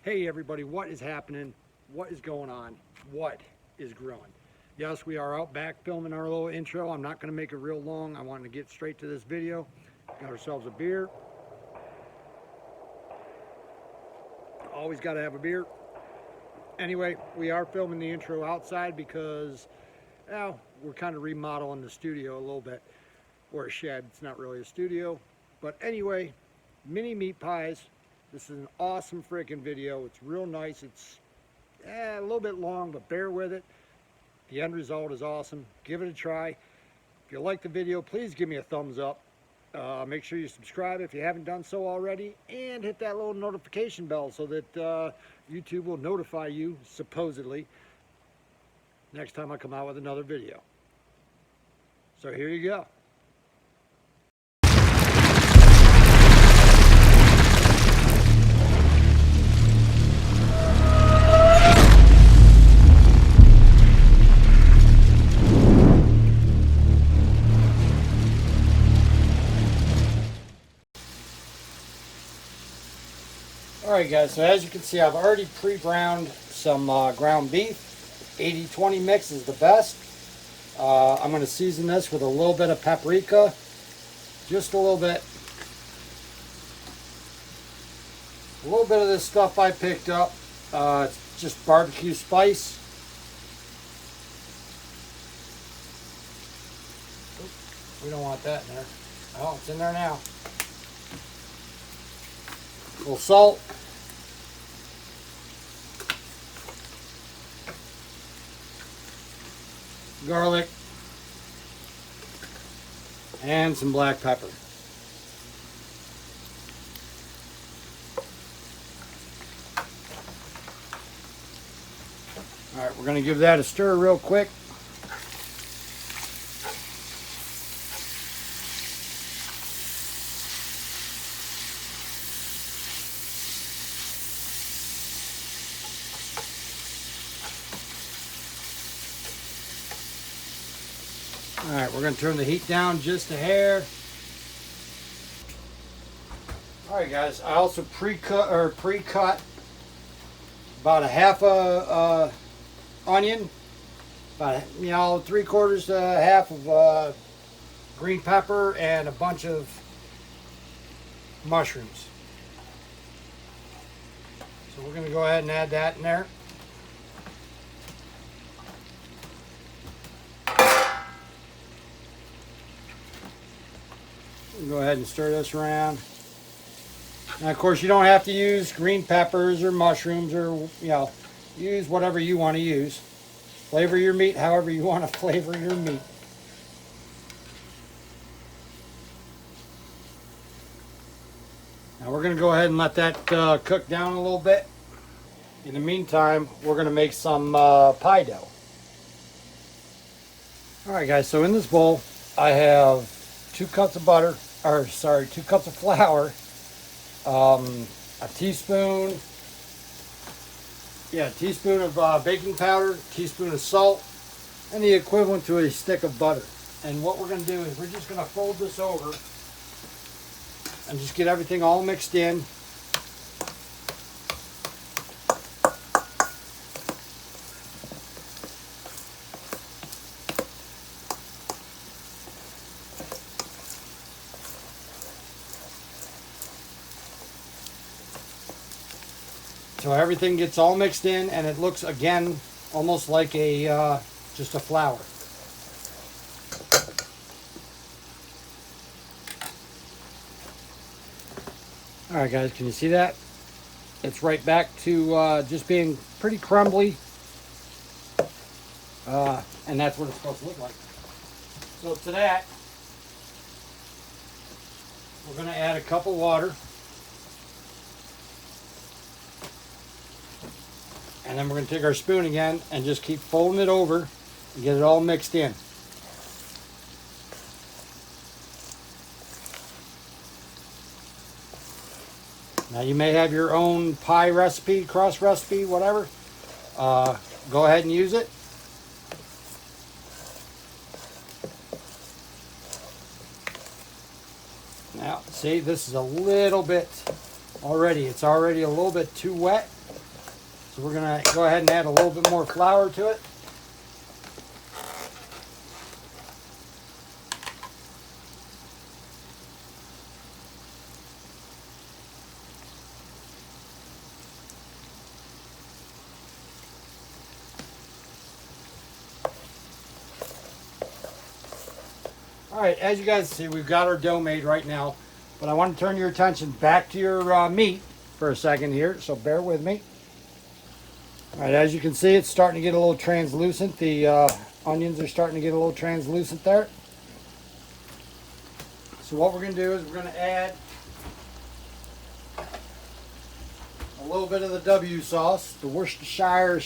Hey everybody, what is happening? What is going on? What is growing? Yes, we are out back filming our little intro. I'm not going to make it real long. I wanted to get straight to this video. Got ourselves a beer. Always got to have a beer. Anyway, we are filming the intro outside because, well, we're kind of remodeling the studio a little bit. Or a shed. It's not really a studio. But anyway, mini meat pies. This is an awesome freaking video. It's real nice. It's a little bit long, but bear with it. The end result is awesome. Give it a try. If you like the video, please give me a thumbs up. Make sure you subscribe if you haven't done so already, and hit that little notification bell so that YouTube will notify you, supposedly, next time I come out with another video. So here you go. Alright guys, so as you can see, I've already pre-ground some ground beef. 80-20 mix is the best. I'm going to season this with a little bit of paprika. Just a little bit. A little bit of this stuff I picked up. It's just barbecue spice. Oops, we don't want that in there. Oh, it's in there now. A little salt. Garlic. And some black pepper. Alright, we're going to give that a stir real quick. Alright, we're going to turn the heat down just a hair. Alright guys, I also pre-cut about a half a onion, about 3/4 to half of green pepper, and a bunch of mushrooms. So we're going to go ahead and add that in there. Go ahead and stir this around. Now, of course, you don't have to use green peppers or mushrooms, or use whatever you want to use. Flavor your meat however you want to flavor your meat. Now we're going to go ahead and let that cook down a little bit. In the meantime, we're going to make some pie dough. Alright guys, so in this bowl I have 2 cups of butter. 2 cups of flour, a teaspoon of baking powder, teaspoon of salt, and the equivalent to a stick of butter. And what we're going to do is we're just going to fold this over and just get everything all mixed in. So everything gets all mixed in, and it looks again almost like a just a flour. All right, guys, can you see that? It's right back to just being pretty crumbly, and that's what it's supposed to look like. So to that, we're going to add a cup of water. And then we're going to take our spoon again and just keep folding it over and get it all mixed in. Now you may have your own pie recipe, crust recipe, whatever. Go ahead and use it. Now, see, this is a little bit already, it's already a little bit too wet. So we're going to go ahead and add a little bit more flour to it. All right, as you guys see, we've got our dough made right now, but I want to turn your attention back to your meat for a second here, so bear with me. All right, as you can see, it's starting to get a little translucent. The onions are starting to get a little translucent there. So what we're going to do is we're going to add a little bit of the W sauce, the Worcestershire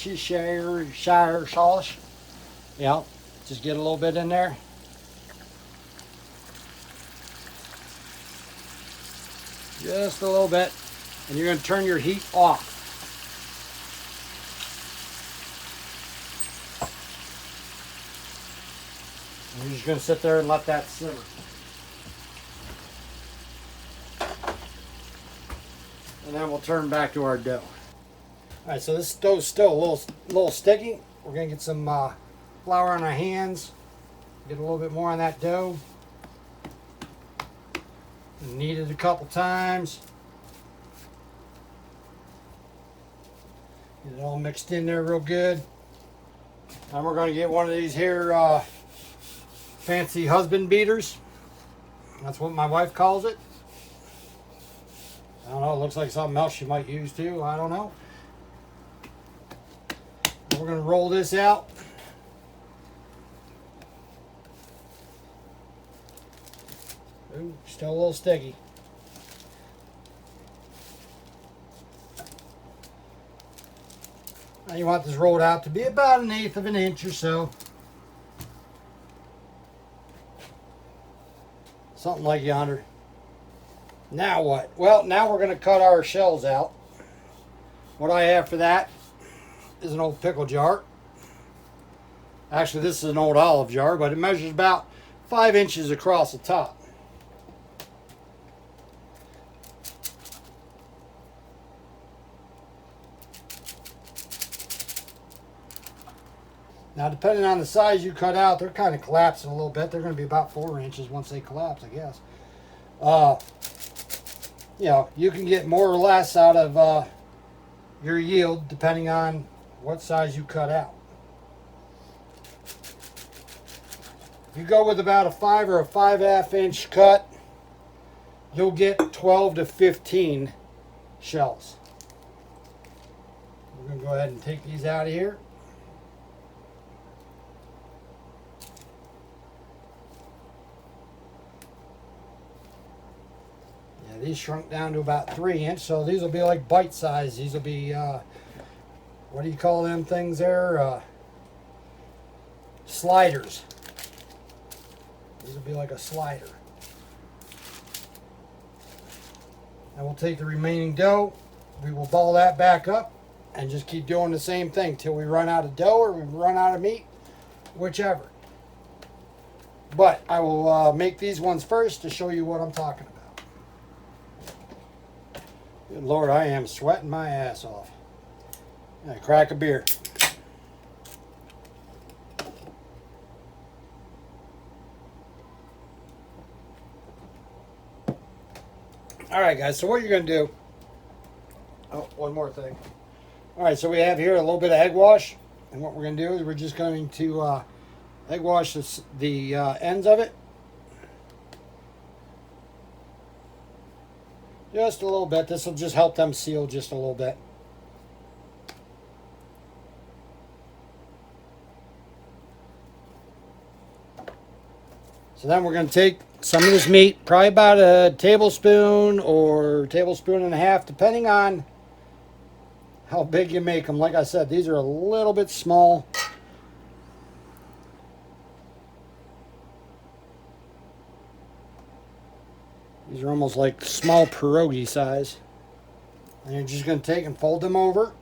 sauce. Yeah, just get a little bit in there. Just a little bit, and you're going to turn your heat off. And you're just going to sit there and let that simmer. And then we'll turn back to our dough. All right, so this dough's still a little sticky. We're going to get some flour on our hands, get a little bit more on that dough. Knead it a couple times. Get it all mixed in there real good. And we're going to get one of these here fancy husband beaters. That's what my wife calls it. I don't know, it looks like something else she might use too. I don't know. We're going to roll this out. Ooh, still a little sticky. Now you want this rolled out to be about 1/8 of an inch or so. Something like yonder. Now what? Well, now we're going to cut our shells out. What I have for that is an old pickle jar. Actually, this is an old olive jar, but it measures about 5 inches across the top. Now, depending on the size you cut out, they're kind of collapsing a little bit. They're going to be about 4 inches once they collapse, I guess. You know, you can get more or less out of your yield depending on what size you cut out. If you go with about a 5 or a 5/2 inch cut, you'll get 12 to 15 shells. We're going to go ahead and take these out of here. These shrunk down to about 3 inch, so these will be like bite size. These will be, what do you call them things there? Sliders. These will be like a slider. And we'll take the remaining dough, we will ball that back up, and just keep doing the same thing till we run out of dough or we run out of meat, whichever. But I will make these ones first to show you what I'm talking about. Good Lord, I am sweating my ass off. And a crack of beer. All right, guys, so what you're going to do... Oh, one more thing. All right, so we have here a little bit of egg wash. And what we're going to do is we're just going to egg wash the ends of it. Just a little bit. This will just help them seal just a little bit. So then we're going to take some of this meat, probably about a tablespoon or tablespoon and a half, depending on how big you make them. Like I said, these are a little bit small. These are almost like small pierogi size. And you're just going to take and fold them over.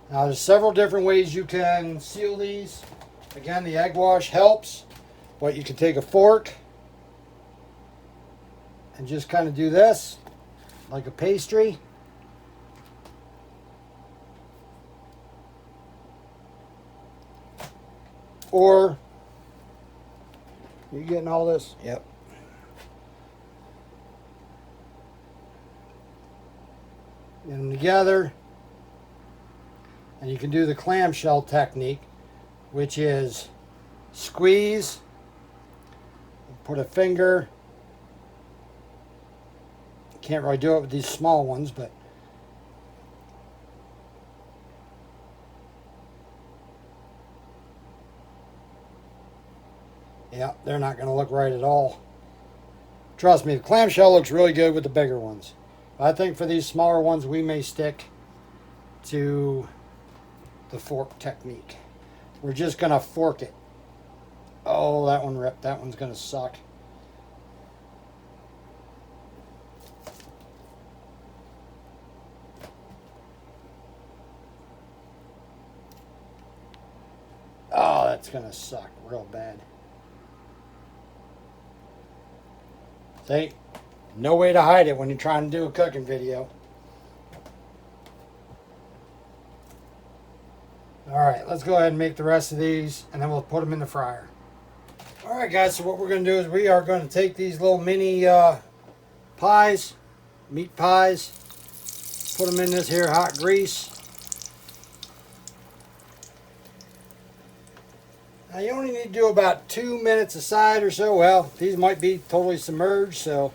Now there's several different ways you can seal these. Again, the egg wash helps, but you can take a fork and just kind of do this. like a pastry. Or you getting all this? Yep. Get them together, and you can do the clamshell technique, which is squeeze, put a finger. Can't really do it with these small ones, but yeah, they're not going to look right at all. Trust me, the clamshell looks really good with the bigger ones. I think for these smaller ones, we may stick to the fork technique. We're just going to fork it. Oh, that one ripped. That one's going to suck. Oh, that's going to suck real bad. See? No way to hide it when you're trying to do a cooking video. Alright, let's go ahead and make the rest of these, and then we'll put them in the fryer. Alright guys, so what we're going to do is we are going to take these little mini pies, meat pies, put them in this here hot grease. Now you only need to do about 2 minutes a side or so. Well, these might be totally submerged, so...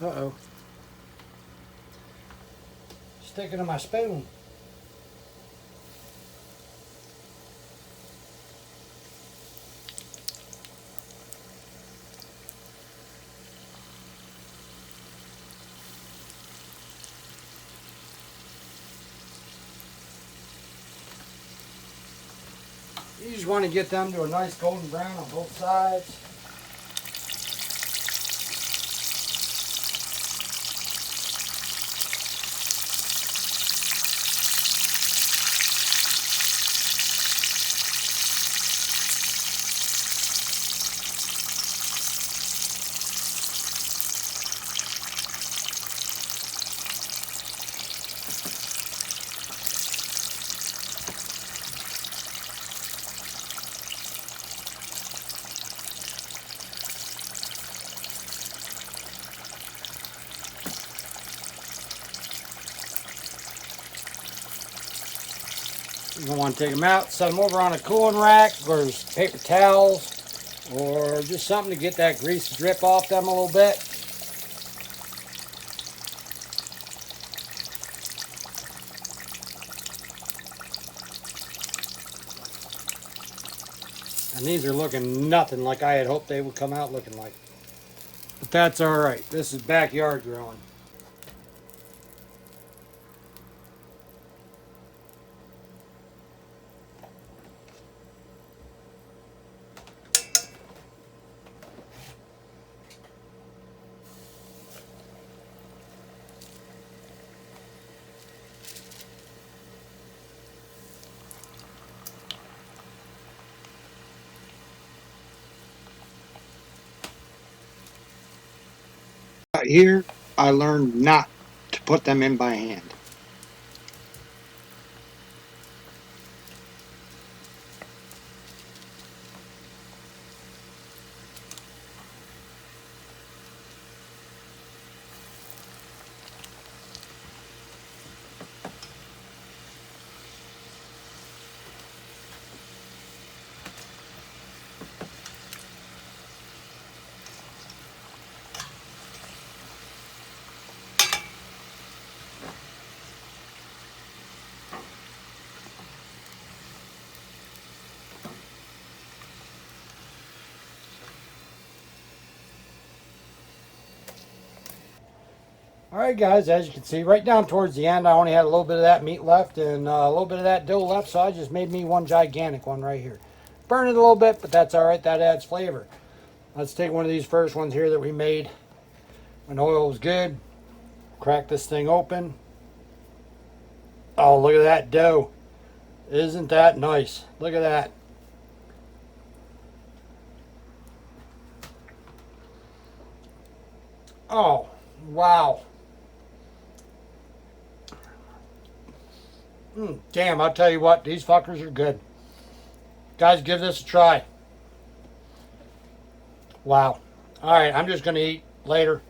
Uh-oh. Sticking to my spoon. You just want to get them to a nice golden brown on both sides. You're going to want to take them out, set them over on a cooling rack, or paper towels, or just something to get that grease to drip off them a little bit. And these are looking nothing like I had hoped they would come out looking like. But that's alright. This is backyard growing. Here, I learned not to put them in by hand. Alright guys, as you can see, right down towards the end, I only had a little bit of that meat left and a little bit of that dough left, so I just made me one gigantic one right here. Burn it a little bit, but that's alright, that adds flavor. Let's take one of these first ones here that we made when oil was good. Crack this thing open. Oh, look at that dough. Isn't that nice? Look at that. Oh, wow. Damn, I'll tell you what, these fuckers are good. Guys, give this a try. Wow. All right, I'm just going to eat later.